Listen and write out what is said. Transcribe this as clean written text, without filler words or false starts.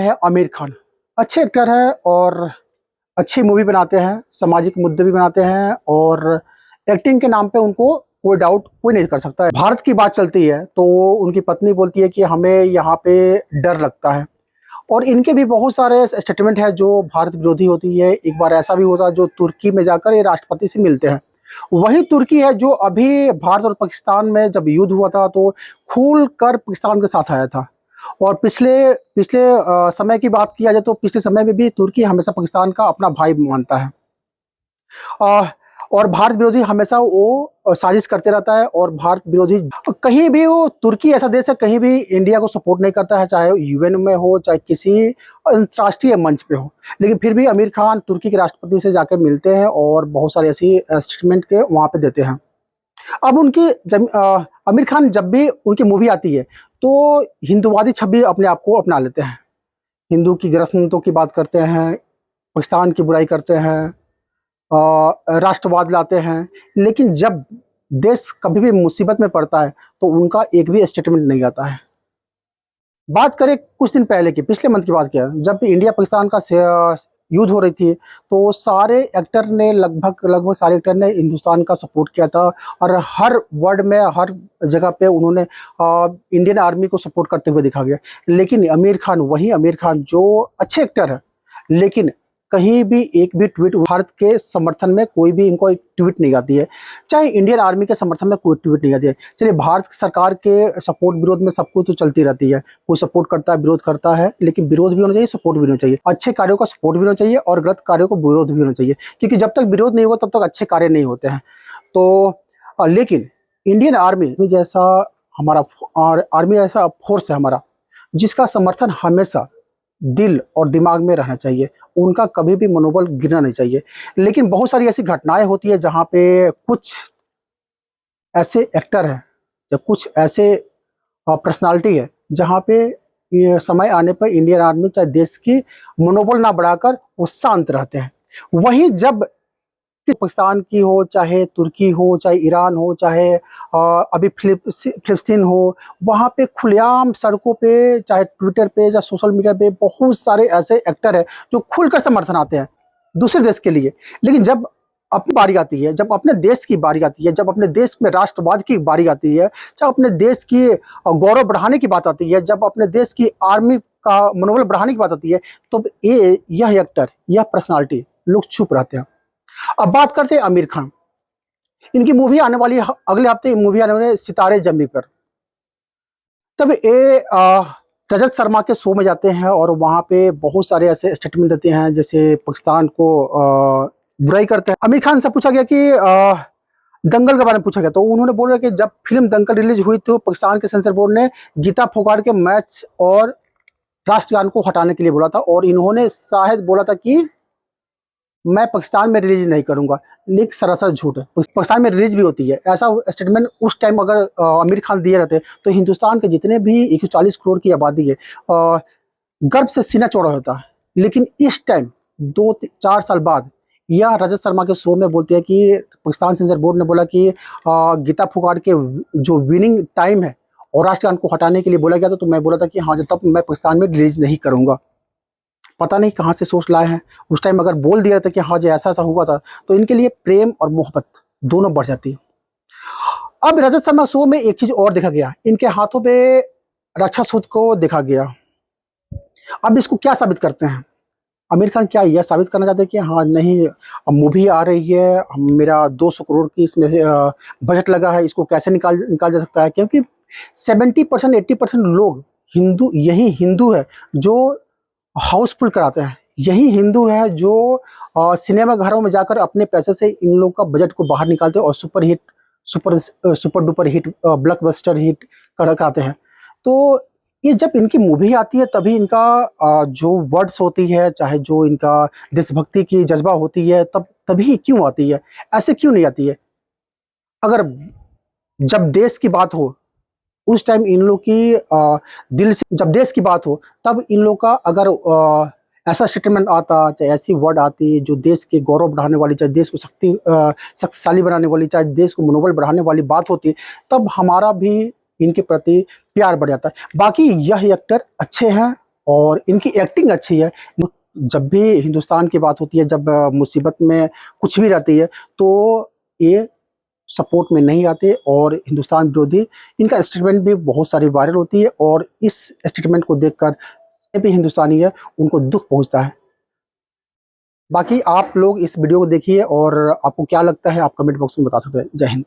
है आमिर खान। अच्छे एक्टर है और अच्छी मूवी बनाते हैं, सामाजिक मुद्दे भी बनाते हैं और एक्टिंग के नाम पे उनको कोई डाउट कोई नहीं कर सकता है। भारत की बात चलती है तो उनकी पत्नी बोलती है कि हमें यहाँ पे डर लगता है और इनके भी बहुत सारे स्टेटमेंट है जो भारत विरोधी होती है। एक बार ऐसा भी होता है जो तुर्की में जाकर ये राष्ट्रपति से मिलते हैं। वही तुर्की है जो अभी भारत और पाकिस्तान में जब युद्ध हुआ था तो खुल कर पाकिस्तान के साथ आया था। और पिछले पिछले समय की बात किया जाए तो पिछले समय में भी तुर्की हमेशा पाकिस्तान का अपना भाई मानता है। अ, और भारत विरोधी हमेशा वो साजिश करते रहता है और भारत विरोधी कहीं भी वो तुर्की ऐसा देश है कहीं भी इंडिया को सपोर्ट नहीं करता है, चाहे यूएन में हो चाहे किसी अंतर्राष्ट्रीय मंच पे हो। लेकिन फिर भी आमिर खान तुर्की के राष्ट्रपति से जाकर मिलते हैं और बहुत सारे ऐसी स्टेटमेंट के वहाँ पे देते हैं। अब आमिर खान जब भी उनकी मूवी आती है तो हिंदूवादी छवि अपने आप को अपना लेते हैं। हिंदू की ग्रंथों की बात करते हैं, पाकिस्तान की बुराई करते हैं, राष्ट्रवाद लाते हैं। लेकिन जब देश कभी भी मुसीबत में पड़ता है तो उनका एक भी स्टेटमेंट नहीं आता है। बात करें कुछ दिन पहले की, पिछले मंथ की बात किया, जब इंडिया पाकिस्तान का युद्ध हो रही थी तो सारे एक्टर ने लगभग लगभग सारे एक्टर ने हिंदुस्तान का सपोर्ट किया था और हर वर्ड में हर जगह पे उन्होंने इंडियन आर्मी को सपोर्ट करते हुए दिखा गया। लेकिन आमिर खान, वही आमिर खान जो अच्छे एक्टर है लेकिन कहीं भी एक भी ट्वीट भारत के समर्थन में कोई भी इनको एक ट्वीट नहीं आती है, चाहे इंडियन आर्मी के समर्थन में कोई ट्वीट नहीं आती है। चलिए, भारत सरकार के सपोर्ट विरोध में सब कुछ तो चलती रहती है, कोई सपोर्ट करता है विरोध करता है, लेकिन विरोध भी होना चाहिए सपोर्ट भी होना चाहिए। अच्छे कार्यों का सपोर्ट भी होना चाहिए और गलत कार्यों को विरोध भी होना चाहिए, क्योंकि जब तक विरोध नहीं होगा तब तक अच्छे कार्य नहीं होते हैं। तो लेकिन इंडियन आर्मी जैसा हमारा आर्मी ऐसा फोर्स है हमारा जिसका समर्थन हमेशा दिल और दिमाग में रहना चाहिए, उनका कभी भी मनोबल गिरना नहीं चाहिए। लेकिन बहुत सारी ऐसी घटनाएं होती है जहाँ पे कुछ ऐसे एक्टर हैं या कुछ ऐसे पर्सनालिटी है जहाँ पे ये समय आने पर इंडियन आर्मी चाहे देश की मनोबल ना बढ़ाकर वो शांत रहते हैं। वहीं जब पाकिस्तान की हो, चाहे तुर्की हो, चाहे ईरान हो, चाहे अभी फिलिस्तीन हो, वहाँ पे खुलेआम सड़कों पे चाहे ट्विटर पे या सोशल मीडिया पे बहुत सारे ऐसे एक्टर हैं जो खुलकर समर्थन आते हैं दूसरे देश के लिए। लेकिन जब अपनी बारी आती है, जब अपने देश की बारी आती है, जब अपने देश में राष्ट्रवाद की बारी आती है, जब अपने देश की गौरव बढ़ाने की बात आती है, जब अपने देश की आर्मी का मनोबल बढ़ाने की बात आती है, तो यह एक्टर, यह पर्सनालिटी लोग चुप रहते हैं। अब बात करते हैं आमिर खान। इनकी मूवी आने वाली है, अगले हफ्ते मूवी आने वाली है सितारे जमी पर। तब ये रजत शर्मा के शो में जाते हैं और वहाँ पे बहुत सारे ऐसे स्टेटमेंट देते हैं जैसे पाकिस्तान को बुराई करते हैं। आमिर खान से पूछा गया कि दंगल के बारे में पूछा गया तो उन्होंने बोला कि जब फिल्म दंगल रिलीज हुई तो पाकिस्तान के सेंसर बोर्ड ने गीता फोगाट के मैच और राष्ट्रगान को हटाने के लिए बोला था और इन्होंने शायद बोला था कि मैं पाकिस्तान में रिलीज नहीं करूंगा, लेकिन सरासर झूठ है। पाकिस्तान में रिलीज भी होती है। ऐसा स्टेटमेंट उस टाइम अगर आमिर खान दिए रहते तो हिंदुस्तान के जितने भी 140 करोड़ की आबादी है गर्व से सीना चौड़ा होता है। लेकिन इस टाइम 2-4 साल बाद यह रजत शर्मा के शो में बोलते हैं कि पाकिस्तान सेंसर बोर्ड ने बोला कि गीता फोगाट के जो विनिंग टाइम है और राष्ट्रगान को हटाने के लिए बोला गया था, तो मैं बोला था कि हाँ, जब तक मैं पाकिस्तान में रिलीज नहीं करूंगा। पता नहीं कहाँ से सोच लाए हैं। उस टाइम अगर बोल दिया था कि हाँ जी ऐसा ऐसा हुआ था तो इनके लिए प्रेम और मोहब्बत दोनों बढ़ जाती है। अब रजत शर्मा शो में एक चीज और देखा गया, इनके हाथों पे रक्षा सूत्र को देखा गया। अब इसको क्या साबित करते हैं? आमिर खान क्या यह साबित करना चाहते हैं कि हाँ नहीं, मूवी आ रही है, मेरा 200 करोड़ की इसमें से बजट लगा है, इसको कैसे निकाल जा सकता है? क्योंकि 70% 80% लोग यही हिंदू है जो हाउसफुल कराते हैं, यही हिंदू है जो सिनेमा घरों में जाकर अपने पैसे से इन लोगों का बजट को बाहर निकालते हैं और super duper hit blockbuster hit कराते हैं। तो ये जब इनकी मूवी आती है तभी इनका जो वर्ड्स होती है, चाहे जो इनका देशभक्ति की जज्बा होती है, तभी क्यों आती है, ऐसे क्यों नहीं आती है? अगर जब देश की बात हो उस टाइम इन लोग की दिल से, जब देश की बात हो तब इन लोग का अगर ऐसा स्टेटमेंट आता, चाहे ऐसी वर्ड आती जो देश के गौरव बढ़ाने वाली, चाहे देश को शक्तिशाली बनाने वाली, चाहे देश को मनोबल बढ़ाने वाली बात होती, तब हमारा भी इनके प्रति प्यार बढ़ जाता है। बाकी यह एक्टर अच्छे हैं और इनकी एक्टिंग अच्छी है। जब भी हिंदुस्तान की बात होती है, जब मुसीबत में कुछ भी रहती है, तो ये सपोर्ट में नहीं आते और हिंदुस्तान विरोधी इनका स्टेटमेंट भी बहुत सारी वायरल होती है और इस स्टेटमेंट को देखकर जितने भी हिंदुस्तानी है उनको दुख पहुंचता है। बाकी आप लोग इस वीडियो को देखिए और आपको क्या लगता है आप कमेंट बॉक्स में बता सकते हैं। जय हिंद।